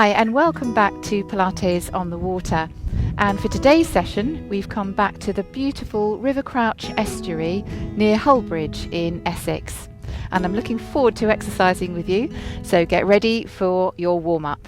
Hi and welcome back to Pilates on the water, and for today's session we've come back to the beautiful River Crouch estuary near Hullbridge in Essex, and I'm looking forward to exercising with you, so get ready for your warm-up.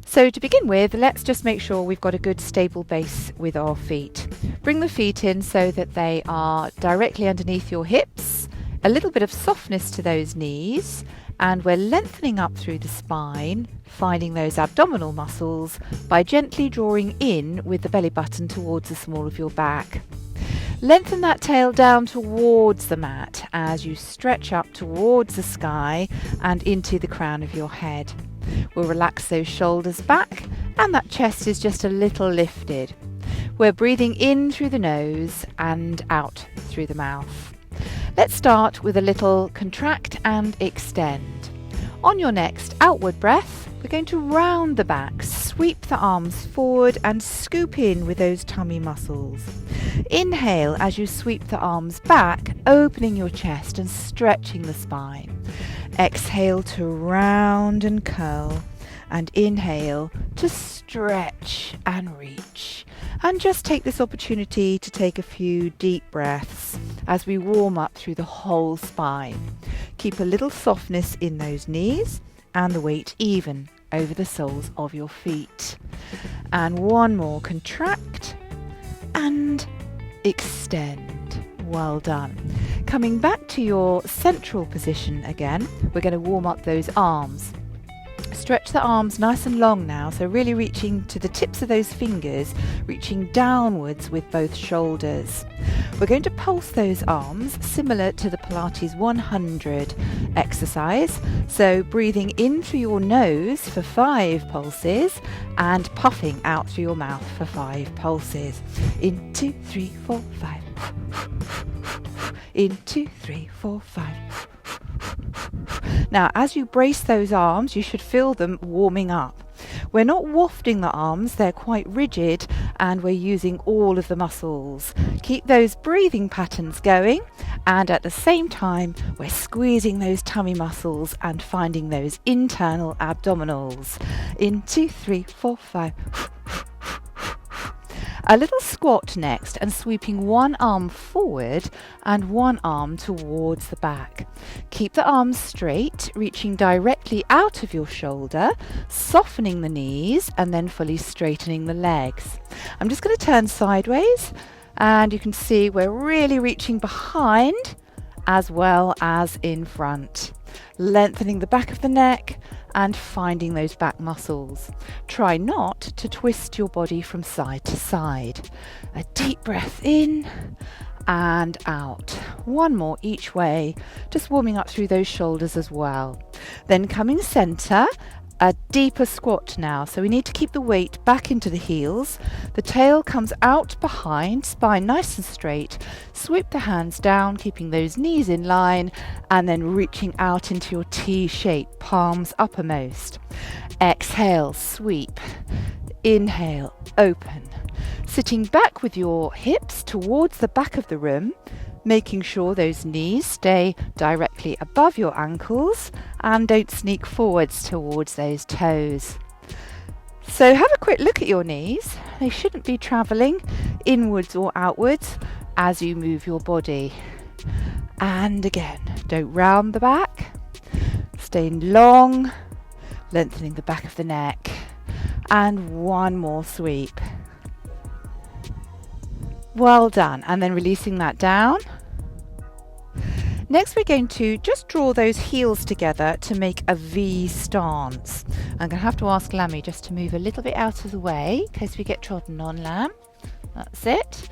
So to begin with, let's just make sure we've got a good stable base with our feet. Bring the feet in so that they are directly underneath your hips, a little bit of softness to those knees, and we're lengthening up through the spine, finding those abdominal muscles by gently drawing in with the belly button towards the small of your back. Lengthen that tail down towards the mat as you stretch up towards the sky and into the crown of your head. We'll relax those shoulders back and that chest is just a little lifted. We're breathing in through the nose and out through the mouth. Let's start with a little contract and extend. On your next outward breath, we're going to round the back, sweep the arms forward and scoop in with those tummy muscles. Inhale as you sweep the arms back, opening your chest and stretching the spine. Exhale to round and curl, and inhale to stretch and reach. And just take this opportunity to take a few deep breaths as we warm up through the whole spine. Keep a little softness in those knees and the weight even over the soles of your feet. And one more, contract and extend. Well done. Coming back to your central position again, we're going to warm up those arms. Stretch the arms nice and long now, so really reaching to the tips of those fingers, reaching downwards with both shoulders. We're going to pulse those arms similar to the Pilates 100 exercise, so breathing in through your nose for 5 pulses and puffing out through your mouth for 5 pulses. In 2, 3, 4, 5. In 2, 3, 4, 5. Now, as you brace those arms, you should feel them warming up. We're not wafting the arms, they're quite rigid, and we're using all of the muscles. Keep those breathing patterns going, and at the same time, we're squeezing those tummy muscles and finding those internal abdominals. In 2, 3, 4, 5. A little squat next, and sweeping one arm forward and one arm towards the back. Keep the arms straight, reaching directly out of your shoulder, softening the knees and then fully straightening the legs. I'm just going to turn sideways, and you can see we're really reaching behind as well as in front. Lengthening the back of the neck and finding those back muscles. Try not to twist your body from side to side. A deep breath in and out. One more each way, just warming up through those shoulders as well. Then coming center, a deeper squat now, so we need to keep the weight back into the heels. The tail comes out behind, spine nice and straight. Sweep the hands down, keeping those knees in line, and then reaching out into your T shape, palms uppermost. Exhale, sweep. Inhale, open. Sitting back with your hips towards the back of the room, making sure those knees stay directly above your ankles and don't sneak forwards towards those toes. So have a quick look at your knees. They shouldn't be travelling inwards or outwards as you move your body. And again, don't round the back. Staying long, lengthening the back of the neck. And one more sweep. Well done, and then releasing that down. Next we're going to just draw those heels together to make a V stance. I'm going to have to ask Lammy just to move a little bit out of the way in case we get trodden on, Lamb. That's it.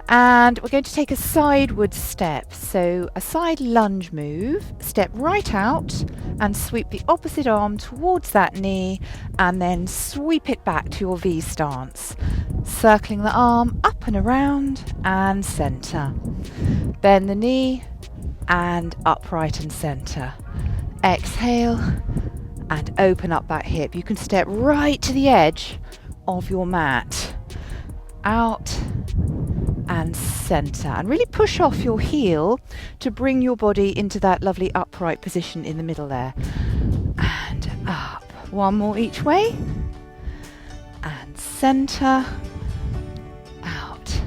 And we're going to take a sideward step, so a side lunge move, step right out and sweep the opposite arm towards that knee and then sweep it back to your V stance. Circling the arm up and around and centre. Bend the knee and upright and centre. Exhale and open up that hip. You can step right to the edge of your mat. Out and centre, and really push off your heel to bring your body into that lovely upright position in the middle there, and up. One more each way. And center. Out.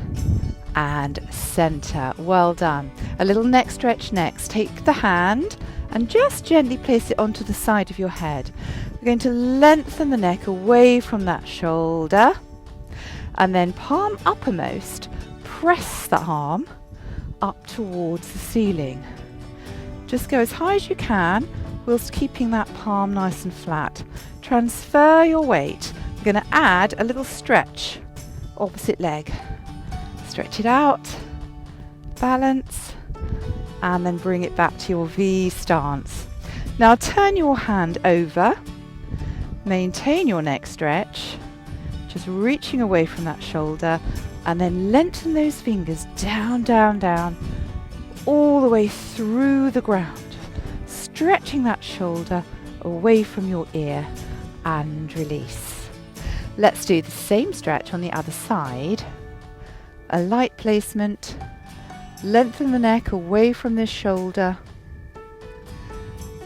And center. Well done. A little neck stretch next. Take the hand and just gently place it onto the side of your head. We're going to lengthen the neck away from that shoulder. And then palm uppermost, press the arm up towards the ceiling. Just go as high as you can whilst keeping that palm nice and flat. Transfer your weight. We're going to add a little stretch, opposite leg. Stretch it out, balance, and then bring it back to your V stance. Now turn your hand over, maintain your neck stretch, just reaching away from that shoulder, and then lengthen those fingers down, down, down, all the way through the ground, stretching that shoulder away from your ear, and release. Let's do the same stretch on the other side. A light placement, lengthen the neck away from this shoulder,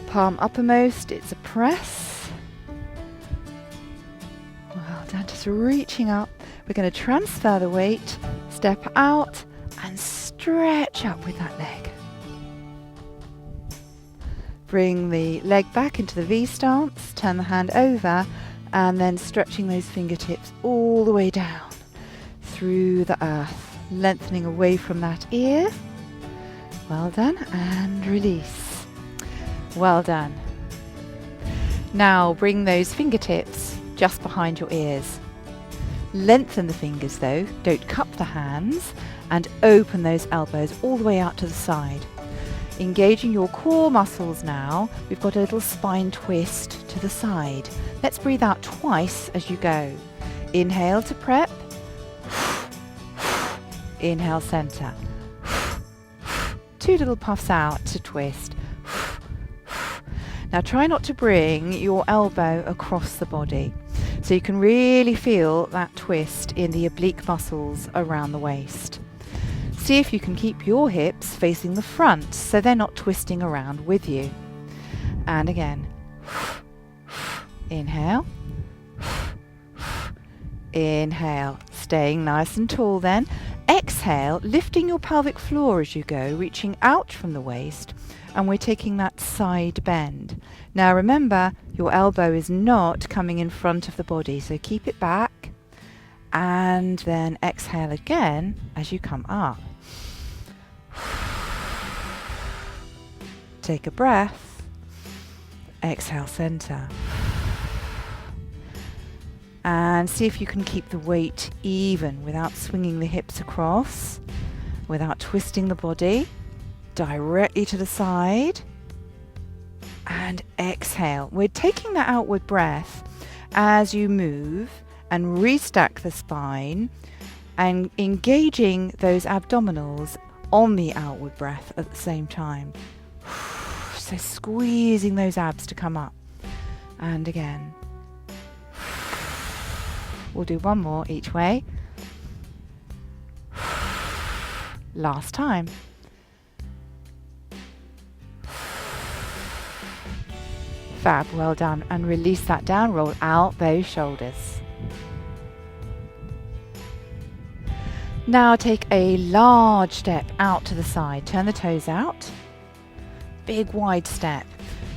palm uppermost, it's a press. Well done, just reaching up. We're going to transfer the weight, step out and stretch up with that leg. Bring the leg back into the V stance, turn the hand over, and then stretching those fingertips all the way down through the earth, lengthening away from that ear. Well done, and release. Well done. Now bring those fingertips just behind your ears. Lengthen the fingers though, don't cup the hands, and open those elbows all the way out to the side. Engaging your core muscles now, we've got a little spine twist to the side. Let's breathe out twice as you go. Inhale to prep. Inhale, center. Two little puffs out to twist. Now try not to bring your elbow across the body, so you can really feel that twist in the oblique muscles around the waist. See if you can keep your hips facing the front so they're not twisting around with you. And again. Inhale. Inhale. Staying nice and tall then. Exhale, lifting your pelvic floor as you go, reaching out from the waist, and we're taking that side bend. Now remember, your elbow is not coming in front of the body, so keep it back, and then exhale again as you come up. Take a breath. Exhale, center. And see if you can keep the weight even without swinging the hips across, without twisting the body. Directly to the side. And exhale. We're taking that outward breath as you move and restack the spine and engaging those abdominals on the outward breath at the same time. So squeezing those abs to come up. And again. We'll do one more each way. Last time. Fab, well done. And release that down, roll out those shoulders. Now take a large step out to the side. Turn the toes out. Big wide step.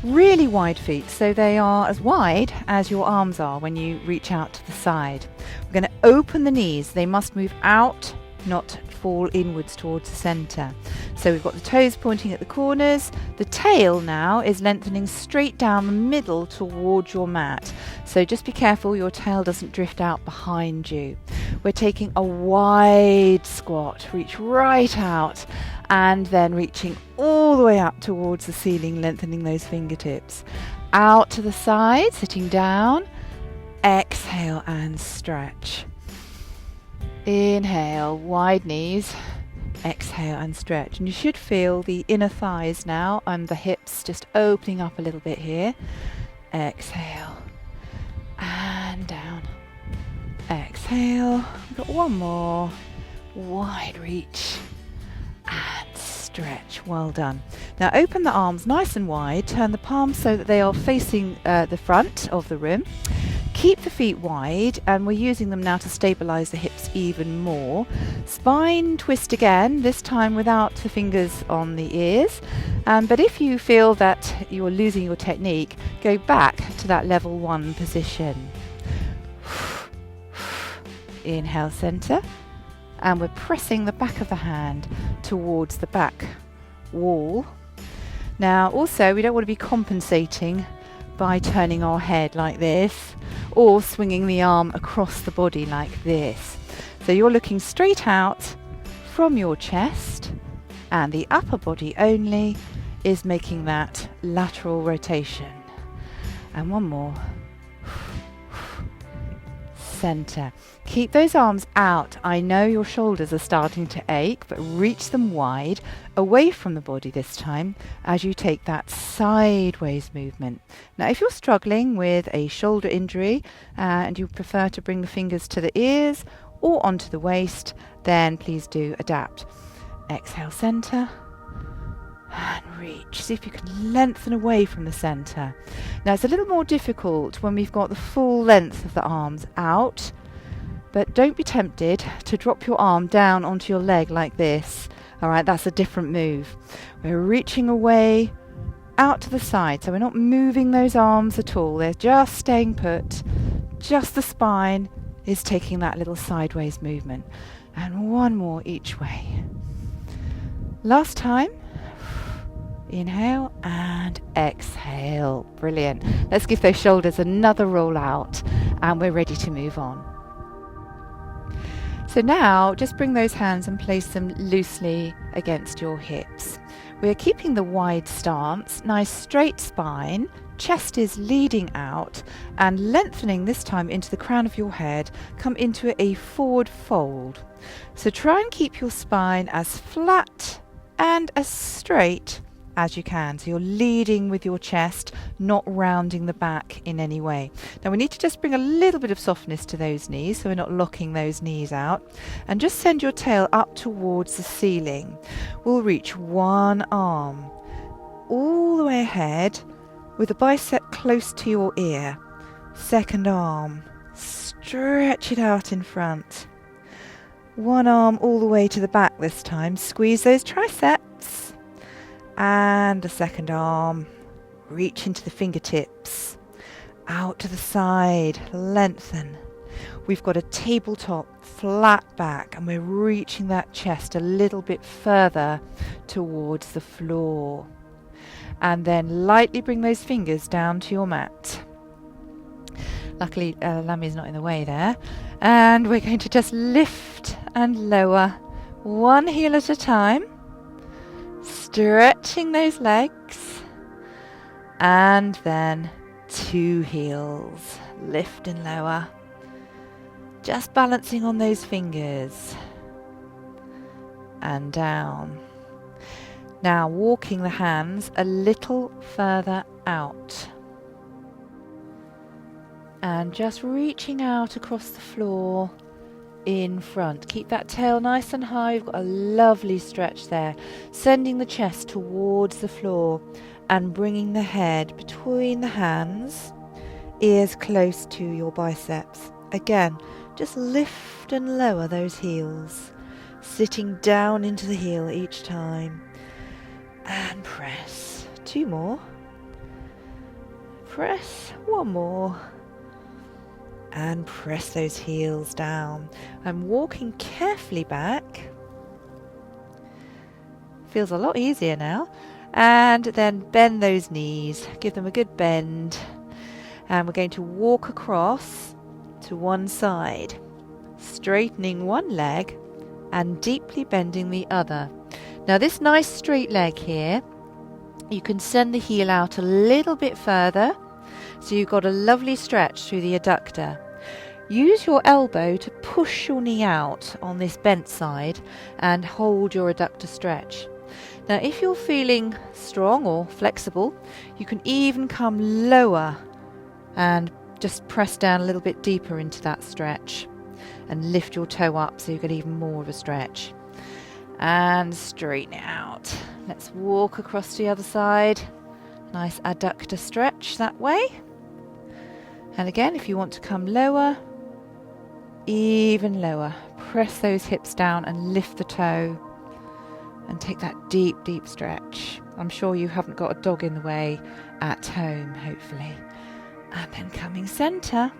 Really wide feet, so they are as wide as your arms are when you reach out to the side. We're going to open the knees. They must move out, not fall inwards towards the center. So we've got the toes pointing at the corners. The tail now is lengthening straight down the middle towards your mat. So just be careful your tail doesn't drift out behind you. We're taking a wide squat. Reach right out and then reaching all the way up towards the ceiling, lengthening those fingertips. Out to the side, sitting down. Exhale and stretch. Inhale, wide knees. Exhale and stretch. And you should feel the inner thighs now and the hips just opening up a little bit here. Exhale. And down. Exhale. We've got one more. Wide reach. And stretch. Well done. Now open the arms nice and wide, turn the palms so that they are facing the front of the room. Keep the feet wide, and we're using them now to stabilize the hips even more. Spine twist again, this time without the fingers on the ears. But if you feel that you're losing your technique, go back to that level 1 position. Inhale, center, and we're pressing the back of the hand towards the back wall. Now also, we don't want to be compensating by turning our head like this or swinging the arm across the body like this. So you're looking straight out from your chest, and the upper body only is making that lateral rotation. And one more. Center. Keep those arms out. I know your shoulders are starting to ache, but reach them wide away from the body this time as you take that sideways movement. Now if you're struggling with a shoulder injury and you prefer to bring the fingers to the ears or onto the waist, then please do adapt. Exhale, center, and reach. See if you can lengthen away from the center. Now it's a little more difficult when we've got the full length of the arms out, but don't be tempted to drop your arm down onto your leg like this. Alright, that's a different move. We're reaching away out to the side, so we're not moving those arms at all. They're just staying put. Just the spine is taking that little sideways movement. And one more each way. Last time. Inhale and exhale. Brilliant. Let's give those shoulders another roll out, and we're ready to move on. So now just bring those hands and place them loosely against your hips. We're keeping the wide stance, nice straight spine, chest is leading out and lengthening this time into the crown of your head. Come into a forward fold. So try and keep your spine as flat and as straight as you can. So you're leading with your chest, not rounding the back in any way. Now we need to just bring a little bit of softness to those knees, so we're not locking those knees out, and just send your tail up towards the ceiling. We'll reach one arm all the way ahead with the bicep close to your ear. Second arm, stretch it out in front. One arm all the way to the back this time. Squeeze those triceps. And the second arm, reach into the fingertips, out to the side, lengthen. We've got a tabletop, flat back, and we're reaching that chest a little bit further towards the floor. And then lightly bring those fingers down to your mat. Luckily, Lammy's not in the way there. And we're going to just lift and lower, one heel at a time. Stretching those legs, and then two heels, lift and lower, just balancing on those fingers, and down. Now walking the hands a little further out, and just reaching out across the floor in front. Keep that tail nice and high. You've got a lovely stretch there, sending the chest towards the floor and bringing the head between the hands, ears close to your biceps. Again, just lift and lower those heels, sitting down into the heel each time, and press. Two more, press, one more, and press those heels down. I'm walking carefully back. Feels a lot easier now. And then bend those knees, give them a good bend, and we're going to walk across to one side, straightening one leg and deeply bending the other. Now this nice straight leg here, you can send the heel out a little bit further, so you've got a lovely stretch through the adductor. Use your elbow to push your knee out on this bent side and hold your adductor stretch. Now if you're feeling strong or flexible, you can even come lower and just press down a little bit deeper into that stretch and lift your toe up so you get even more of a stretch. And straighten it out. Let's walk across to the other side. Nice adductor stretch that way. And again, if you want to come lower, even lower, press those hips down and lift the toe and take that deep, deep stretch. I'm sure you haven't got a dog in the way at home, hopefully. And then coming center,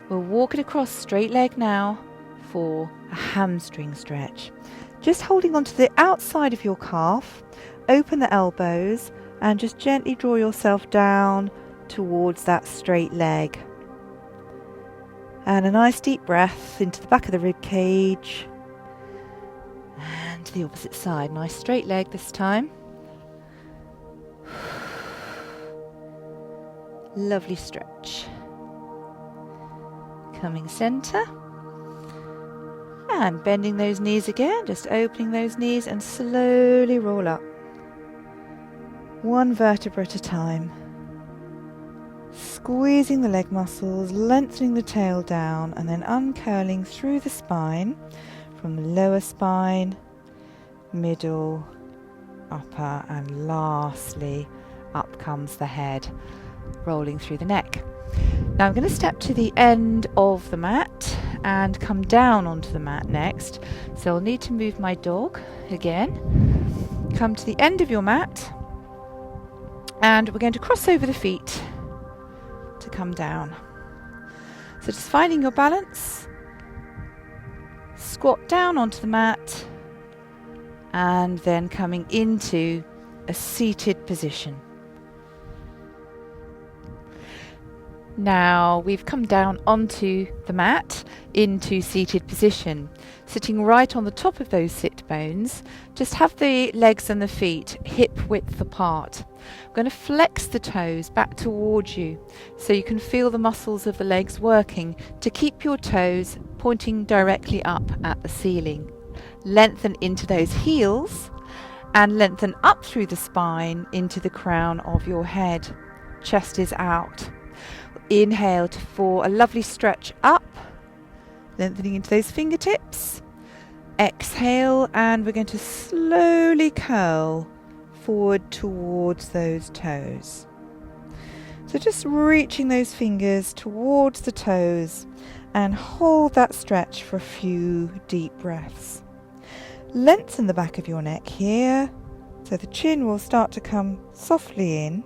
we'll walk it across straight leg now for a hamstring stretch. Just holding onto the outside of your calf, open the elbows and just gently draw yourself down towards that straight leg. And a nice deep breath into the back of the rib cage. And to the opposite side, nice straight leg this time. Lovely stretch. Coming center. And bending those knees again, just opening those knees and slowly roll up. One vertebra at a time. Squeezing the leg muscles, lengthening the tail down and then uncurling through the spine from the lower spine, middle, upper and lastly up comes the head, rolling through the neck. Now I'm going to step to the end of the mat and come down onto the mat next. So I'll need to move my dog again. Come to the end of your mat and we're going to cross over the feet to come down. So just finding your balance, squat down onto the mat and then coming into a seated position. Now we've come down onto the mat into seated position. Sitting right on the top of those sit bones, just have the legs and the feet hip width apart. I'm going to flex the toes back towards you so you can feel the muscles of the legs working to keep your toes pointing directly up at the ceiling. Lengthen into those heels and lengthen up through the spine into the crown of your head. Chest is out. Inhale for a lovely stretch up, lengthening into those fingertips. Exhale and we're going to slowly curl forward towards those toes. So just reaching those fingers towards the toes and hold that stretch for a few deep breaths. Lengthen the back of your neck here so the chin will start to come softly in,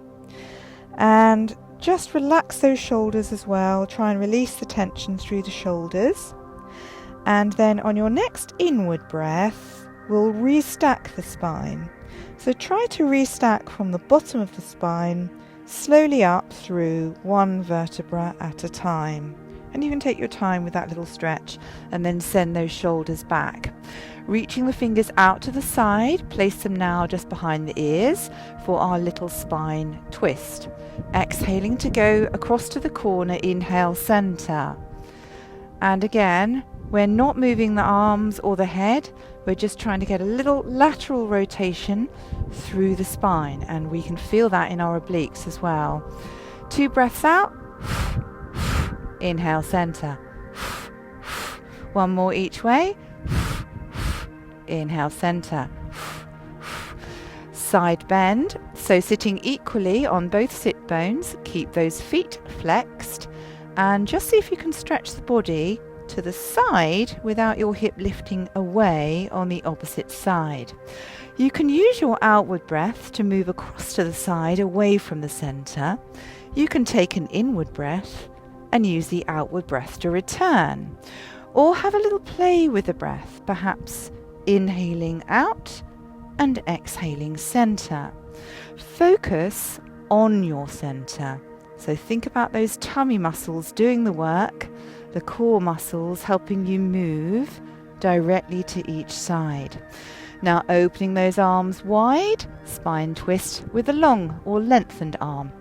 and just relax those shoulders as well. Try and release the tension through the shoulders. And then on your next inward breath, we'll restack the spine. So try to restack from the bottom of the spine, slowly up through one vertebra at a time. And you can take your time with that little stretch and then send those shoulders back. Reaching the fingers out to the side, place them now just behind the ears for our little spine twist. Exhaling to go across to the corner, inhale center. And again, we're not moving the arms or the head, we're just trying to get a little lateral rotation through the spine, and we can feel that in our obliques as well. 2 breaths out, inhale center. 1 more each way, inhale center. Side bend, so sitting equally on both sit bones, keep those feet flexed and just see if you can stretch the body to the side without your hip lifting away on the opposite side. You can use your outward breath to move across to the side away from the center. You can take an inward breath and use the outward breath to return, or have a little play with the breath, perhaps inhaling out and exhaling center. Focus on your center. So think about those tummy muscles doing the work, the core muscles helping you move directly to each side. Now opening those arms wide, spine twist with a long or lengthened arm.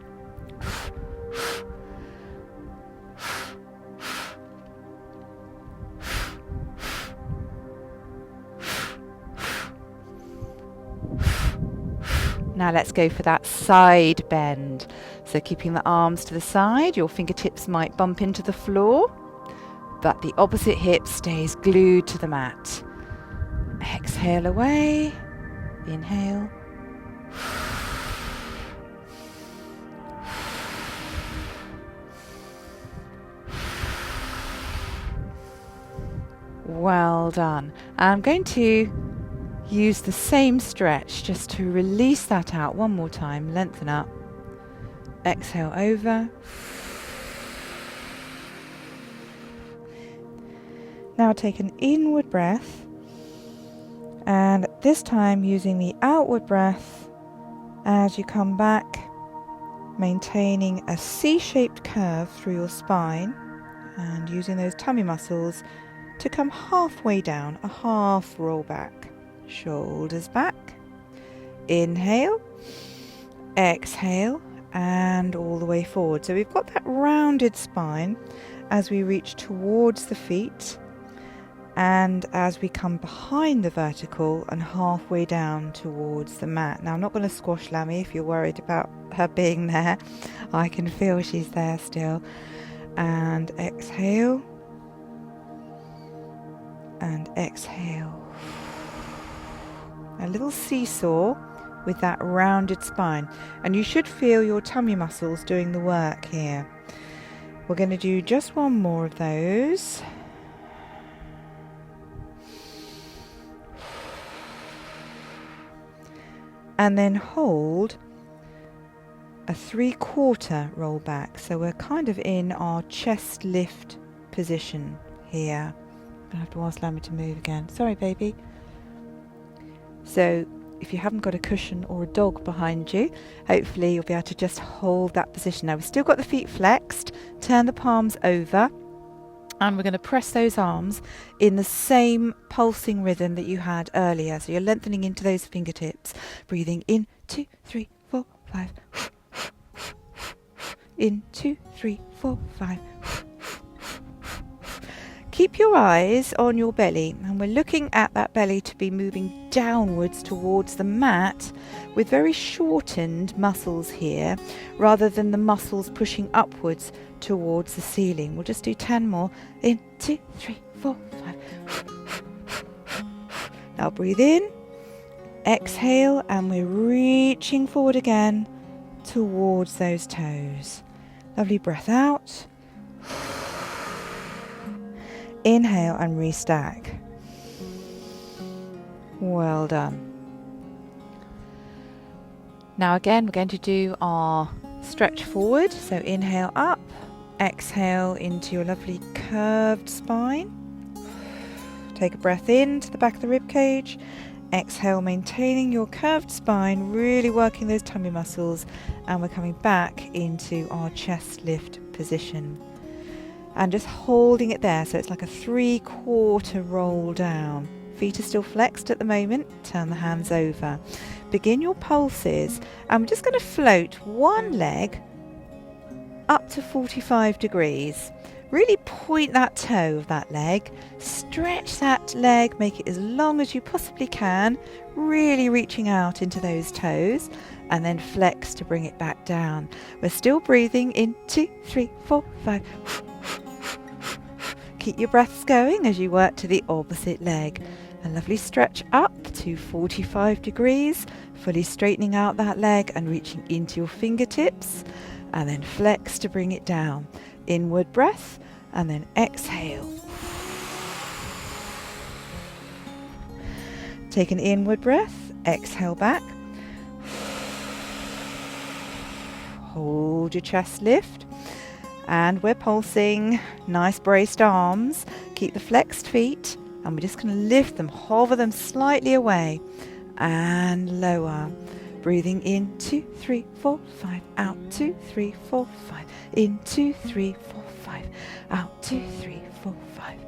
Now let's go for that side bend. So keeping the arms to the side, your fingertips might bump into the floor, but the opposite hip stays glued to the mat. Exhale away, inhale, Well done. I'm going to use the same stretch just to release that out one more time. Lengthen up. Exhale over. Now take an inward breath, and this time using the outward breath as you come back, maintaining a C-shaped curve through your spine and using those tummy muscles to come halfway down, a half roll back. Shoulders back. Inhale, exhale, and all the way forward. So we've got that rounded spine as we reach towards the feet and as we come behind the vertical and halfway down towards the mat. Now I'm not going to squash Lammy if you're worried about her being there. I can feel she's there still. And exhale. And exhale. A little seesaw with that rounded spine. And you should feel your tummy muscles doing the work here. We're going to do just one more of those. And then hold a 3/4 roll back. So we're kind of in our chest lift position here. I'm going to have to ask Lammy to move again. Sorry, baby. So if you haven't got a cushion or a dog behind you, hopefully you'll be able to just hold that position. Now we've still got the feet flexed. Turn the palms over. And we're going to press those arms in the same pulsing rhythm that you had earlier. So you're lengthening into those fingertips. Breathing in, 2, 3, 4, 5. In, 2, 3, 4, 5. Keep your eyes on your belly, and we're looking at that belly to be moving downwards towards the mat with very shortened muscles here, rather than the muscles pushing upwards towards the ceiling. We'll just do 10 more. In, 2, 3, 4, 5. Now breathe in, exhale, and we're reaching forward again towards those toes. Lovely breath out. Inhale and restack. Well done. Now again, we're going to do our stretch forward. So inhale up, exhale into your lovely curved spine. Take a breath in to the back of the rib cage. Exhale, maintaining your curved spine, really working those tummy muscles, and we're coming back into our chest lift position. And just holding it there, so it's like a 3/4 roll down. Feet are still flexed at the moment. Turn the hands over. Begin your pulses, and we're just going to float one leg up to 45 degrees. Really point that toe of that leg, stretch that leg, make it as long as you possibly can, really reaching out into those toes, and then flex to bring it back down. We're still breathing in 2, 3, 4, 5. Keep your breaths going as you work to the opposite leg. A lovely stretch up to 45 degrees, fully straightening out that leg and reaching into your fingertips, and then flex to bring it down. Inward breath, and then exhale. Take an inward breath, exhale back. Hold your chest lift, and we're pulsing. Nice braced arms. Keep the flexed feet, and we're just going to lift them, hover them slightly away, and lower. Breathing in, 2, 3, 4, 5, out, 2, 3, 4, 5, in, 2, 3, 4, 5, out, 2, 3, 4, 5,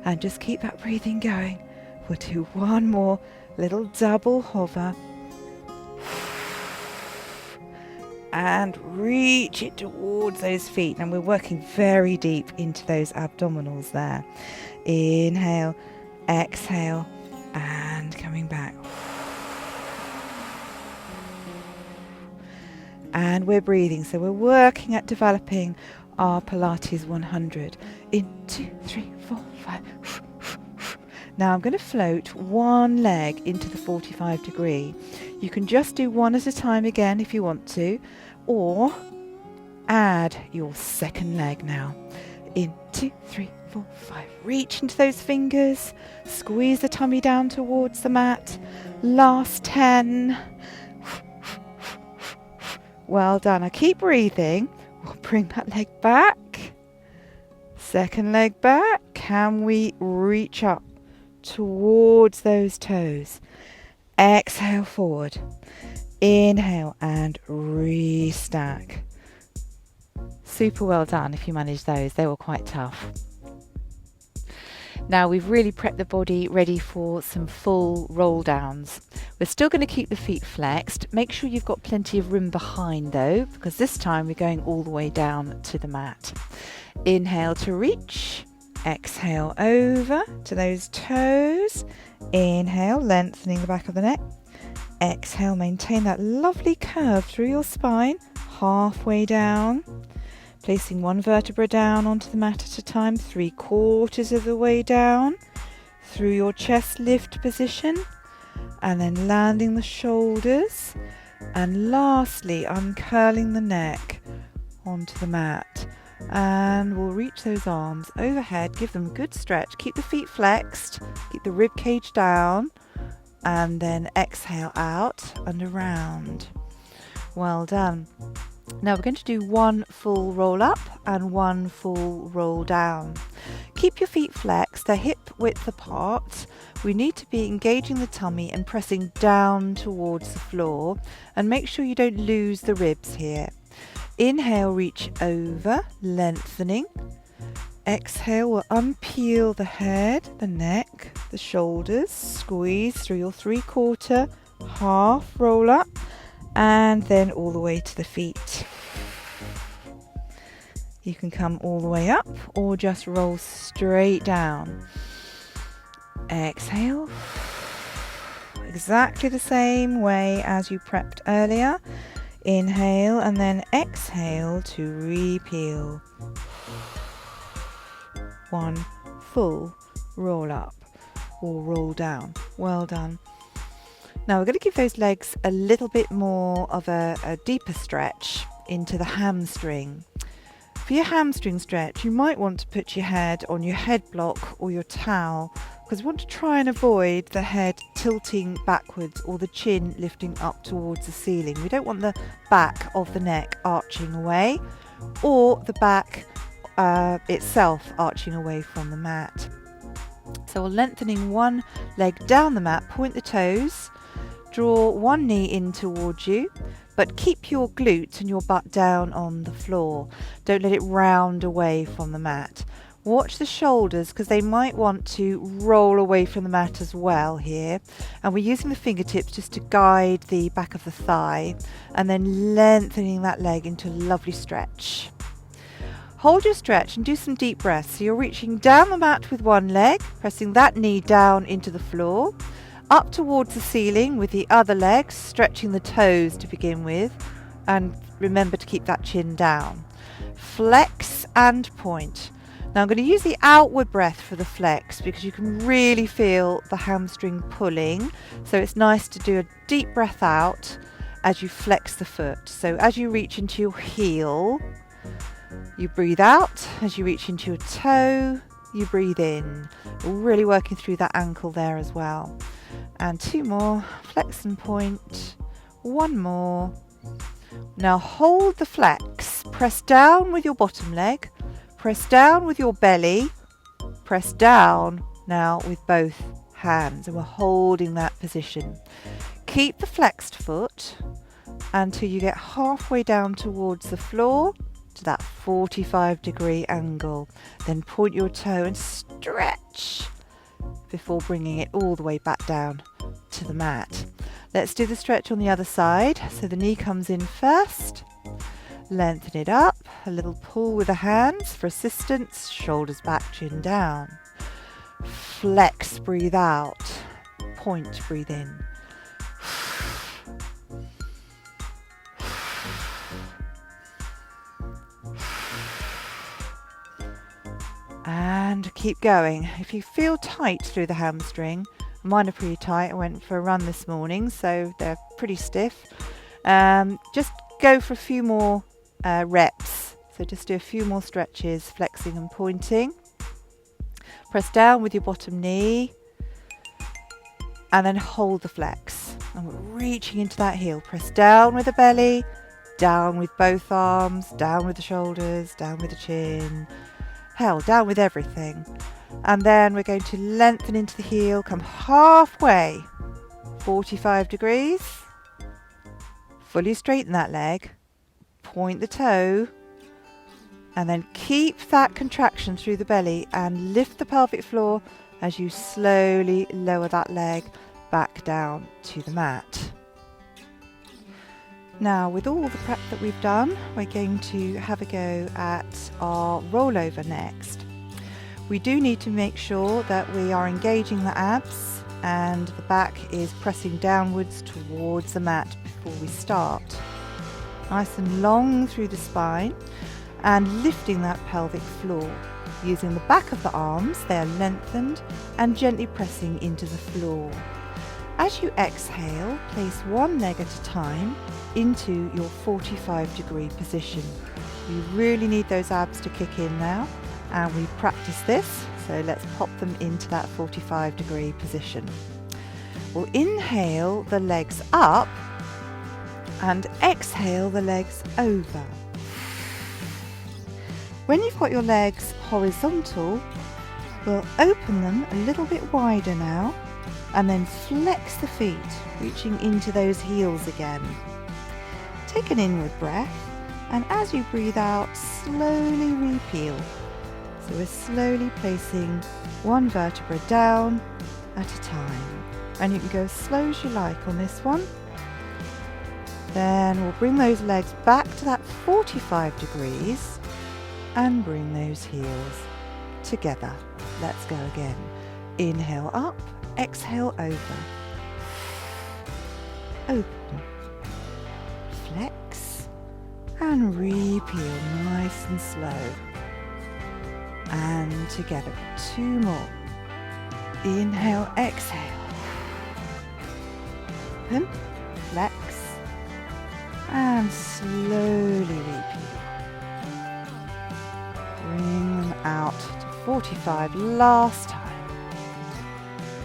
and just keep that breathing going. We'll do one more little double hover, and reach it towards those feet, and we're working very deep into those abdominals there. Inhale, exhale, and coming back. And we're breathing, so we're working at developing our Pilates 100. In, 2, 3, 4, 5. Now I'm going to float one leg into the 45 degree. You can just do one at a time again if you want to, or add your second leg now. In 2, 3, 4, 5. Reach into those fingers. Squeeze the tummy down towards the mat. Last 10. Well done. Now keep breathing. We'll bring that leg back. Second leg back. Can we reach up towards those toes? Exhale forward. Inhale and restack. Super well done if you managed those. They were quite tough. Now we've really prepped the body ready for some full roll downs. We're still going to keep the feet flexed. Make sure you've got plenty of room behind though, because this time we're going all the way down to the mat. Inhale to reach. Exhale over to those toes. Inhale, lengthening the back of the neck. Exhale, maintain that lovely curve through your spine, halfway down. Placing one vertebra down onto the mat at a time, 3/4 of the way down, through your chest lift position, and then landing the shoulders, and lastly uncurling the neck onto the mat. And we'll reach those arms overhead, give them a good stretch, keep the feet flexed, keep the rib cage down, and then exhale out and around. Well done. Now we're going to do one full roll up and one full roll down. Keep your feet flexed, they're hip width apart. We need to be engaging the tummy and pressing down towards the floor, and make sure you don't lose the ribs here. Inhale, reach over, lengthening. Exhale, we'll unpeel the head, the neck, the shoulders, squeeze through your 3/4, half roll up, and then all the way to the feet. You can come all the way up or just roll straight down. Exhale. Exactly the same way as you prepped earlier. Inhale and then exhale to repeal. One full roll up or roll down. Well done. Now we're going to give those legs a little bit more of a deeper stretch into the hamstring. For your hamstring stretch, you might want to put your head on your head block or your towel, because we want to try and avoid the head tilting backwards or the chin lifting up towards the ceiling. We don't want the back of the neck arching away, or the back itself arching away from the mat. So we're lengthening one leg down the mat, point the toes, draw one knee in towards you, but keep your glutes and your butt down on the floor. Don't let it round away from the mat. Watch the shoulders, because they might want to roll away from the mat as well here. And we're using the fingertips just to guide the back of the thigh, and then lengthening that leg into a lovely stretch. Hold your stretch and do some deep breaths. So you're reaching down the mat with one leg, pressing that knee down into the floor, up towards the ceiling with the other leg, stretching the toes to begin with, and remember to keep that chin down. Flex and point. Now I'm going to use the outward breath for the flex, because you can really feel the hamstring pulling, so it's nice to do a deep breath out as you flex the foot. So as you reach into your heel, you breathe out. As you reach into your toe, you breathe in. Really working through that ankle there as well. And two more, flex and point, one more. Now hold the flex, press down with your bottom leg, press down with your belly, press down now with both hands, and we're holding that position. Keep the flexed foot until you get halfway down towards the floor to that 45-degree angle. Then point your toe and stretch before bringing it all the way back down to the mat. Let's do the stretch on the other side. So the knee comes in first, lengthen it up, a little pull with the hands for assistance, shoulders back, chin down. Flex, breathe out, point, breathe in. And keep going. If you feel tight through the hamstring, mine are pretty tight. I went for a run this morning, so they're pretty stiff. Just go for a few more reps. So just do a few more stretches, flexing and pointing. Press down with your bottom knee and then hold the flex. And we're reaching into that heel. Press down with the belly, down with both arms, down with the shoulders, down with the chin. Hell, down with everything. And then we're going to lengthen into the heel, come halfway, 45 degrees. Fully straighten that leg, point the toe, and then keep that contraction through the belly and lift the pelvic floor as you slowly lower that leg back down to the mat. Now, with all the prep that we've done, we're going to have a go at our rollover next. We do need to make sure that we are engaging the abs and the back is pressing downwards towards the mat before we start. Nice and long through the spine and lifting that pelvic floor. Using the back of the arms, they are lengthened and gently pressing into the floor. As you exhale, place one leg at a time into your 45-degree position. You really need those abs to kick in now, and we practice this, so let's pop them into that 45-degree position. We'll inhale the legs up and exhale the legs over. When you've got your legs horizontal, we'll open them a little bit wider now and then flex the feet, reaching into those heels again. Take an inward breath, and as you breathe out, slowly repeel. So we're slowly placing one vertebra down at a time. And you can go as slow as you like on this one. Then we'll bring those legs back to that 45 degrees and bring those heels together. Let's go again. Inhale up, exhale over. Open, flex, and repeal nice and slow. And together, two more. Inhale, exhale. Open, flex, and slowly repeal. Bring them out to 45 last time.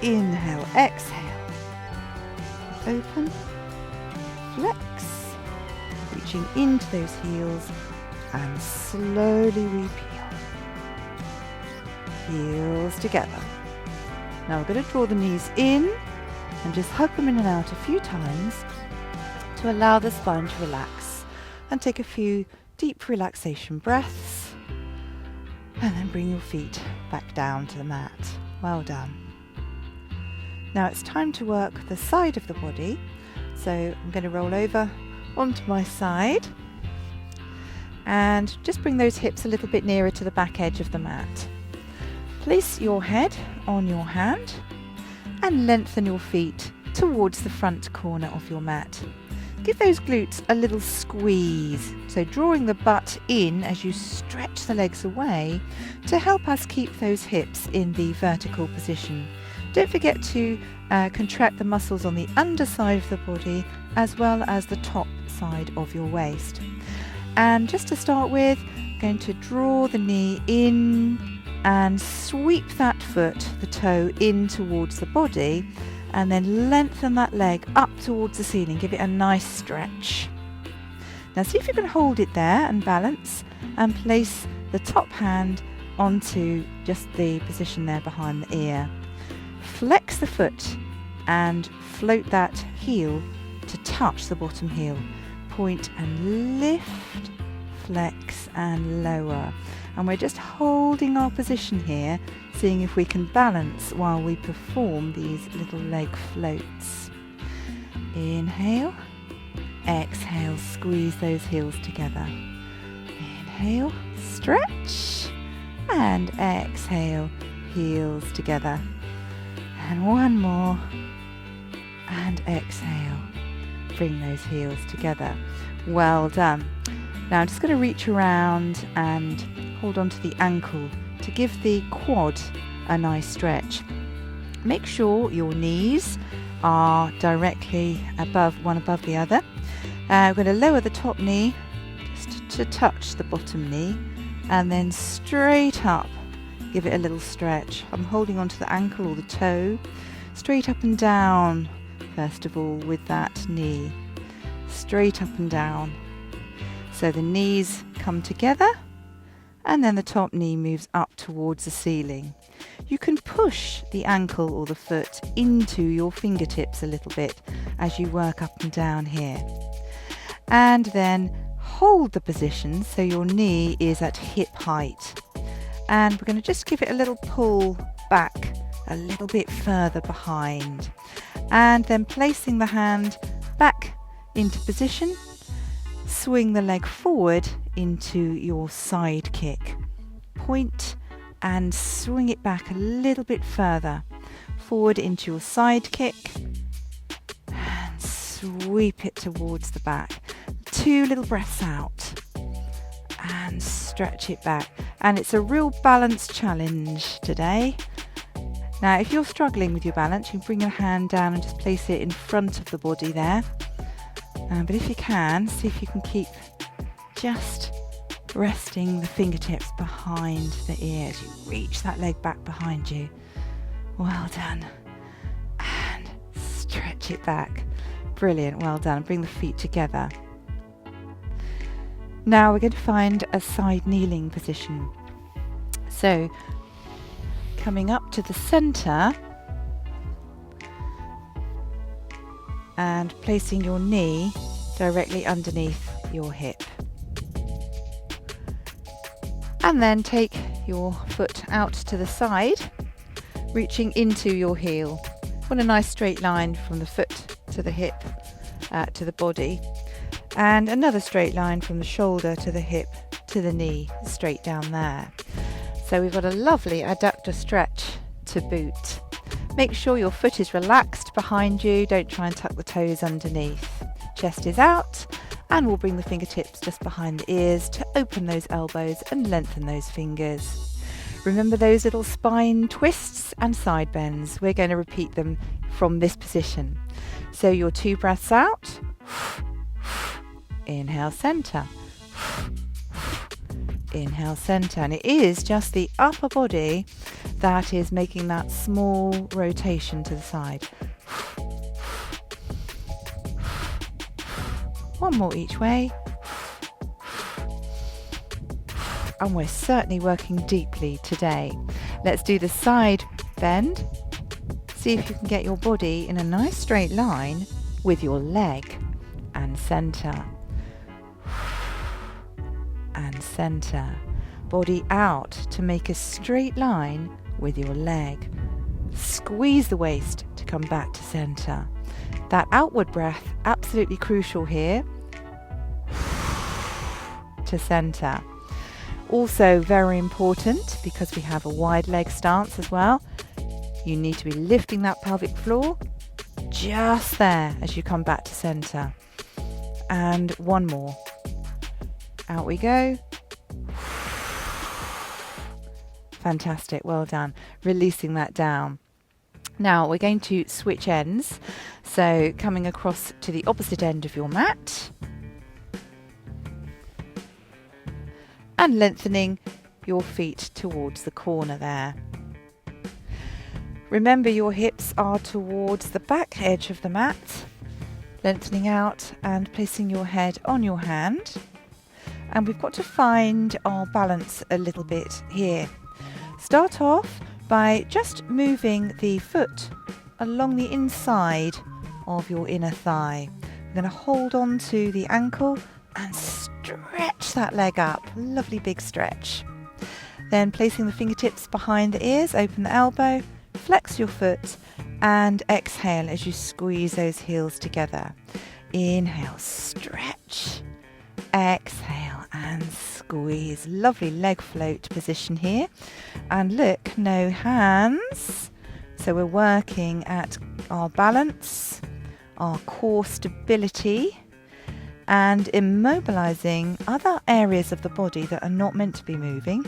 Inhale, exhale. Open, flex, reaching into those heels and slowly repeal. Heels together. Now we're going to draw the knees in and just hug them in and out a few times to allow the spine to relax, and take a few deep relaxation breaths, and then bring your feet back down to the mat. Well done. Now it's time to work the side of the body, so I'm going to roll over onto my side and just bring those hips a little bit nearer to the back edge of the mat. Place your head on your hand and lengthen your feet towards the front corner of your mat. Give those glutes a little squeeze, so drawing the butt in as you stretch the legs away to help us keep those hips in the vertical position. Don't forget to contract the muscles on the underside of the body as well as the top side of your waist. And just to start with, I'm going to draw the knee in and sweep that foot, the toe, in towards the body, and then lengthen that leg up towards the ceiling. Give it a nice stretch. Now see if you can hold it there and balance, and place the top hand onto just the position there behind the ear. Flex the foot and float that heel to touch the bottom heel. Point and lift, flex and lower. And we're just holding our position here, seeing if we can balance while we perform these little leg floats. Inhale, exhale, squeeze those heels together. Inhale, stretch, and exhale, heels together. And one more, and exhale, bring those heels together. Well done. Now I'm just going to reach around and hold on to the ankle to give the quad a nice stretch. Make sure your knees are directly above the other. We're going to lower the top knee just to touch the bottom knee, and then straight up. Give it a little stretch. I'm holding onto the ankle or the toe. Straight up and down, first of all, with that knee. Straight up and down. So the knees come together, and then the top knee moves up towards the ceiling. You can push the ankle or the foot into your fingertips a little bit as you work up and down here. And then hold the position so your knee is at hip height. And we're going to just give it a little pull back a little bit further behind. And then placing the hand back into position, swing the leg forward into your side kick. Point and swing it back a little bit further. Forward into your side kick. And sweep it towards the back. 2 little breaths out. And stretch it back. And it's a real balance challenge today. Now, if you're struggling with your balance, you can bring your hand down and just place it in front of the body there. But if you can, see if you can keep just resting the fingertips behind the ears. You reach that leg back behind you. Well done. And stretch it back. Brilliant, well done. Bring the feet together. Now we're going to find a side kneeling position. So, coming up to the centre and placing your knee directly underneath your hip. And then take your foot out to the side, reaching into your heel. Want a nice straight line from the foot to the hip to the body. And another straight line from the shoulder to the hip to the knee, straight down there. So we've got a lovely adductor stretch to boot. Make sure your foot is relaxed behind you. Don't try and tuck the toes underneath. Chest is out, and we'll bring the fingertips just behind the ears to open those elbows and lengthen those fingers. Remember those little spine twists and side bends. We're going to repeat them from this position. So your 2 breaths out. Inhale, centre. Inhale, centre. And it is just the upper body that is making that small rotation to the side. One more each way. And we're certainly working deeply today. Let's do the side bend. See if you can get your body in a nice straight line with your leg. And centre. And centre. Body out to make a straight line with your leg. Squeeze the waist to come back to centre. That outward breath, absolutely crucial here. To centre. Also very important because we have a wide leg stance as well. You need to be lifting that pelvic floor just there as you come back to centre. And one more. Out we go. Fantastic, well done. Releasing that down. Now we're going to switch ends. So coming across to the opposite end of your mat. And lengthening your feet towards the corner there. Remember your hips are towards the back edge of the mat. Lengthening out and placing your head on your hand. And we've got to find our balance a little bit here. Start off by just moving the foot along the inside of your inner thigh. We're going to hold on to the ankle and stretch that leg up. Lovely big stretch. Then placing the fingertips behind the ears, open the elbow, flex your foot and exhale as you squeeze those heels together. Inhale, stretch. Exhale and squeeze. Lovely leg float position here. And look, no hands. So we're working at our balance, our core stability, and immobilizing other areas of the body that are not meant to be moving.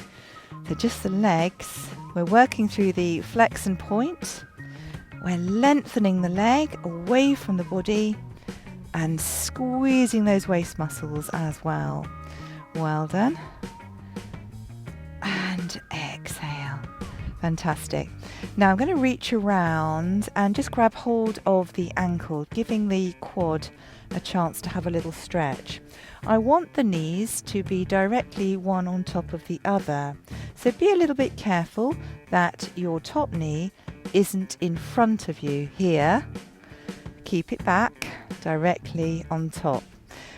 So just the legs. We're working through the flex and point. We're lengthening the leg away from the body and squeezing those waist muscles as well. Well done. And exhale. Fantastic. Now I'm going to reach around and just grab hold of the ankle, giving the quad a chance to have a little stretch. I want the knees to be directly one on top of the other. So be a little bit careful that your top knee isn't in front of you here. Keep it back directly on top.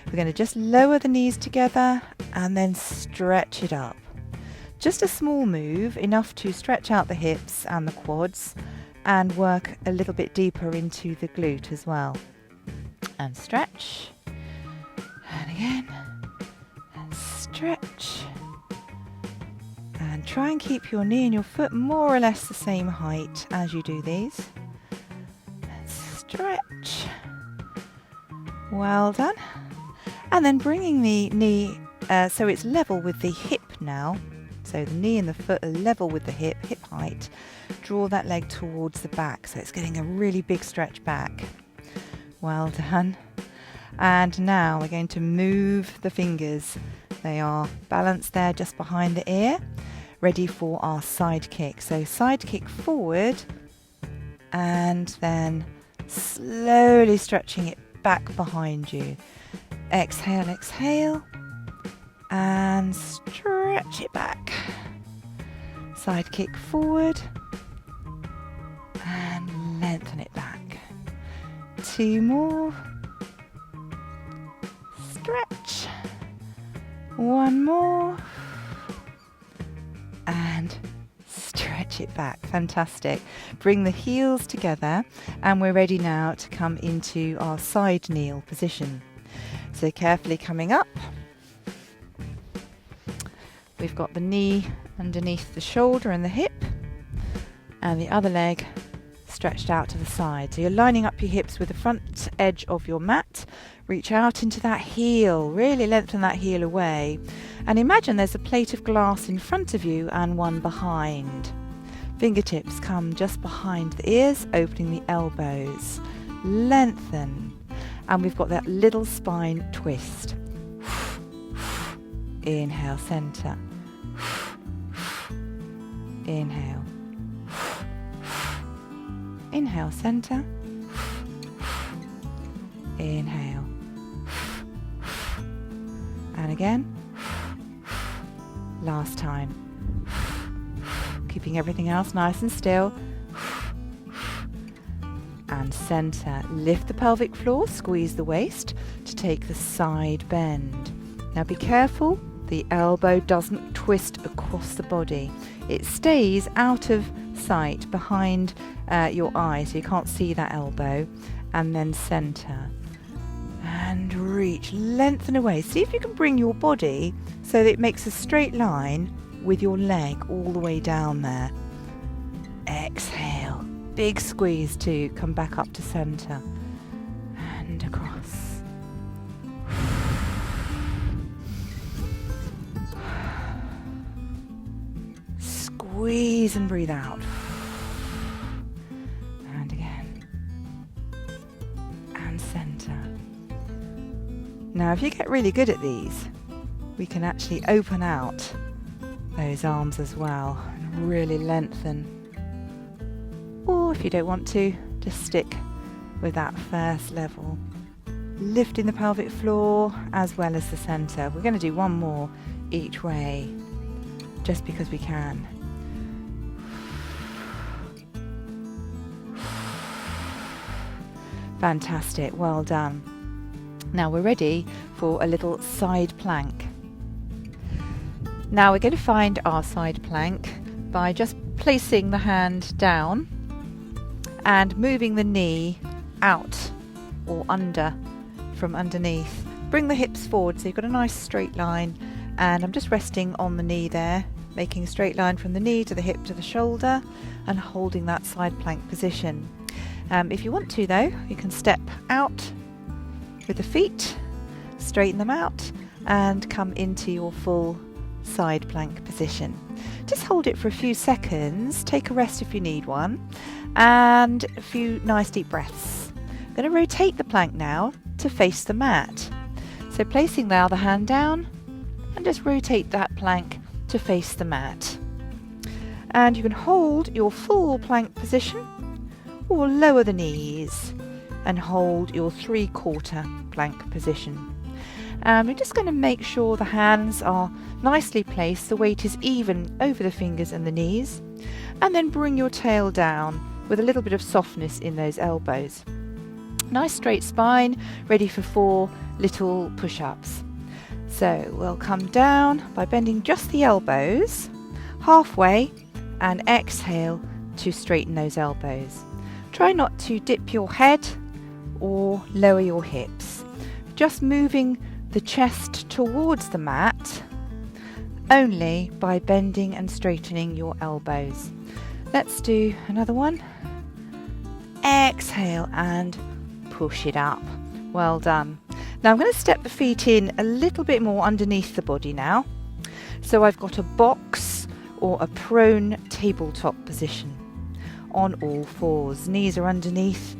We're going to just lower the knees together and then stretch it up. Just a small move, enough to stretch out the hips and the quads and work a little bit deeper into the glute as well. And stretch. And again. And stretch. And try and keep your knee and your foot more or less the same height as you do these. And stretch. Well done. And then bringing the knee so it's level with the hip now. So the knee and the foot are level with the hip height. Draw that leg towards the back, so it's getting a really big stretch back. Well done. And now we're going to move the fingers. They are balanced there just behind the ear, ready for our side kick. So side kick forward, and then slowly stretching it back behind you. Exhale, exhale. And stretch it back. Side kick forward and lengthen it back. 2 more. Stretch. 1 more. And stretch it back. Fantastic. Bring the heels together and we're ready now to come into our side kneel position. So carefully coming up. We've got the knee underneath the shoulder and the hip, and the other leg stretched out to the side. So you're lining up your hips with the front edge of your mat. Reach out into that heel, really lengthen that heel away. And imagine there's a plate of glass in front of you and one behind. Fingertips come just behind the ears, opening the elbows. Lengthen. And we've got that little spine twist. Inhale, center. Inhale. Inhale, center. Inhale. And again. Last time. Keeping everything else nice and still. And center. Lift the pelvic floor, squeeze the waist to take the side bend. Now be careful. The elbow doesn't twist across the body. It stays out of sight behind your eye, so you can't see that elbow. And then center. And reach. Lengthen away. See if you can bring your body so that it makes a straight line with your leg all the way down there. Exhale. Big squeeze to come back up to center. And across. Squeeze and breathe out. And again. And center. Now if you get really good at these, we can actually open out those arms as well and really lengthen. Or if you don't want to, just stick with that first level. Lifting the pelvic floor as well as the center. We're going to do 1 more each way, just because we can. Fantastic, well done. Now we're ready for a little side plank. Now we're going to find our side plank by just placing the hand down and moving the knee out or under from underneath. Bring the hips forward so you've got a nice straight line, and I'm just resting on the knee there, making a straight line from the knee to the hip to the shoulder and holding that side plank position. If you want to though, you can step out with the feet, straighten them out and come into your full side plank position. Just hold it for a few seconds, take a rest if you need one, and a few nice deep breaths. I'm going to rotate the plank now to face the mat. So placing the other hand down and just rotate that plank to face the mat. And you can hold your full plank position or lower the knees and hold your 3/4 plank position. And we're just going to make sure the hands are nicely placed, the weight is even over the fingers and the knees, and then bring your tail down with a little bit of softness in those elbows. Nice straight spine, ready for 4 little push-ups. So we'll come down by bending just the elbows halfway and exhale to straighten those elbows. Try not to dip your head or lower your hips. Just moving the chest towards the mat only by bending and straightening your elbows. Let's do another one. Exhale and push it up. Well done. Now I'm going to step the feet in a little bit more underneath the body now. So I've got a box or a prone tabletop position on all fours. Knees are underneath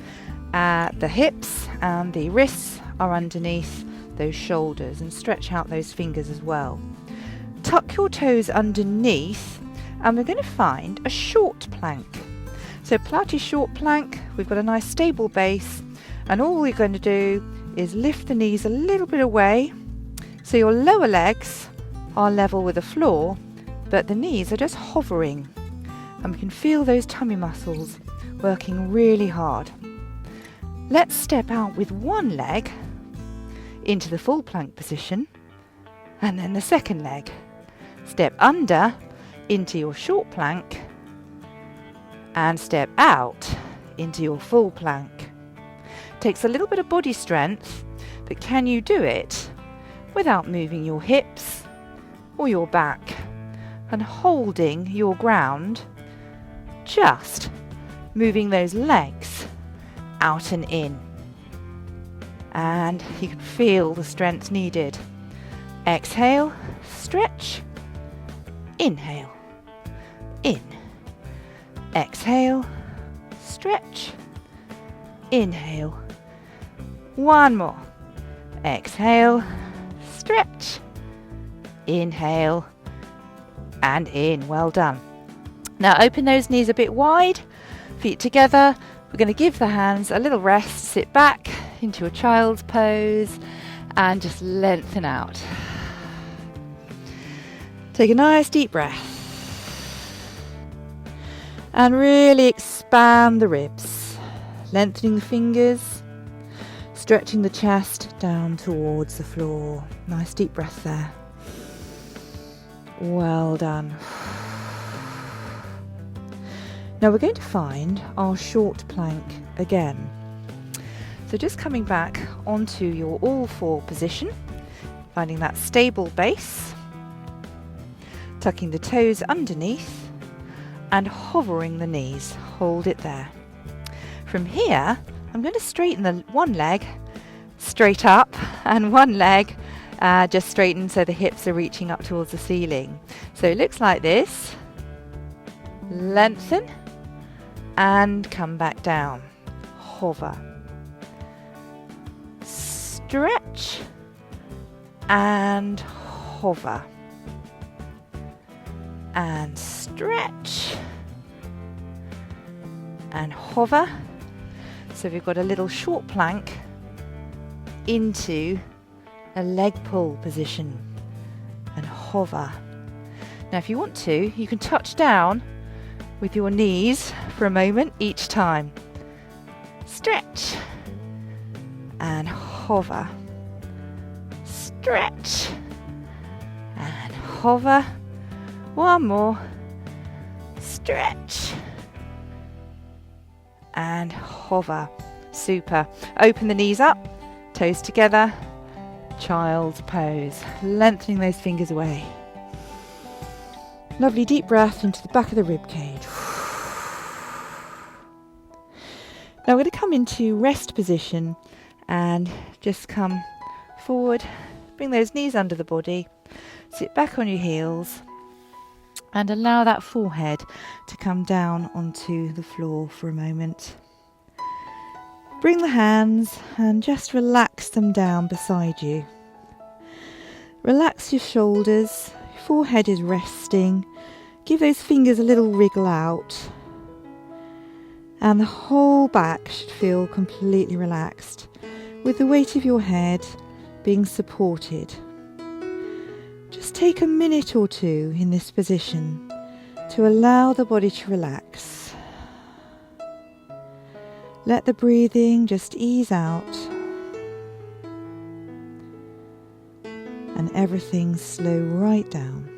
the hips and the wrists are underneath those shoulders, and stretch out those fingers as well. Tuck your toes underneath and we're going to find a short plank. So Pilates short plank, we've got a nice stable base, and all we're going to do is lift the knees a little bit away so your lower legs are level with the floor, but the knees are just hovering, and we can feel those tummy muscles working really hard. Let's step out with one leg into the full plank position, and then the second leg. Step under into your short plank and step out into your full plank. Takes a little bit of body strength, but can you do it without moving your hips or your back and holding your ground, just moving those legs out and in? And you can feel the strength needed. Exhale, stretch, inhale, in. Exhale, stretch, inhale. One more. Exhale, stretch, inhale, and in. Well done. Now open those knees a bit wide, feet together. We're going to give the hands a little rest, sit back into a child's pose and just lengthen out. Take a nice deep breath and really expand the ribs, lengthening the fingers, stretching the chest down towards the floor. Nice deep breath there. Well done. Now we're going to find our short plank again. So just coming back onto your all four position, finding that stable base, tucking the toes underneath and hovering the knees. Hold it there. From here, I'm going to straighten the one leg straight up and one leg just straighten so the hips are reaching up towards the ceiling. So it looks like this. Lengthen and come back down. Hover. Stretch and hover. And stretch and hover. So we've got a little short plank into a leg pull position and hover. Now if you want to, you can touch down with your knees for a moment each time. Stretch and hover. Stretch and hover. One more. Stretch and hover. Super. Open the knees up, toes together, child's pose, lengthening those fingers away. Lovely deep breath into the back of the rib cage. Now we're going to come into rest position and just come forward, bring those knees under the body, sit back on your heels and allow that forehead to come down onto the floor for a moment. Bring the hands and just relax them down beside you. Relax your shoulders, your forehead is resting. Give those fingers a little wriggle out. And the whole back should feel completely relaxed, with the weight of your head being supported. Just take a minute or two in this position to allow the body to relax. Let the breathing just ease out and everything slow right down.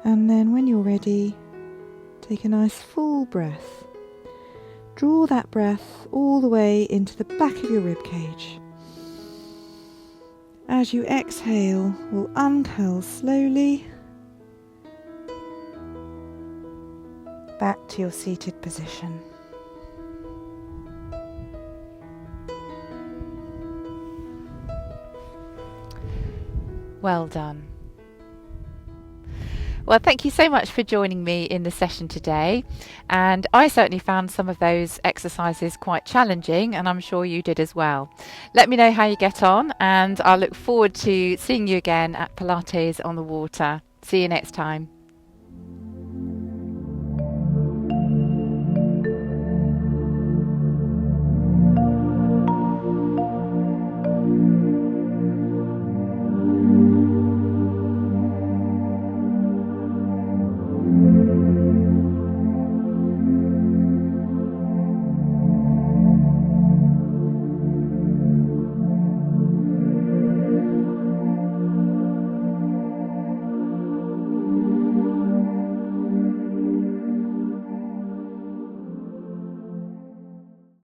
And then when you're ready, take a nice full breath. Draw that breath all the way into the back of your rib cage. As you exhale, we'll uncurl slowly back to your seated position. Well done. Well, thank you so much for joining me in the session today. And I certainly found some of those exercises quite challenging, and I'm sure you did as well. Let me know how you get on, and I'll look forward to seeing you again at Pilates on the water. See you next time.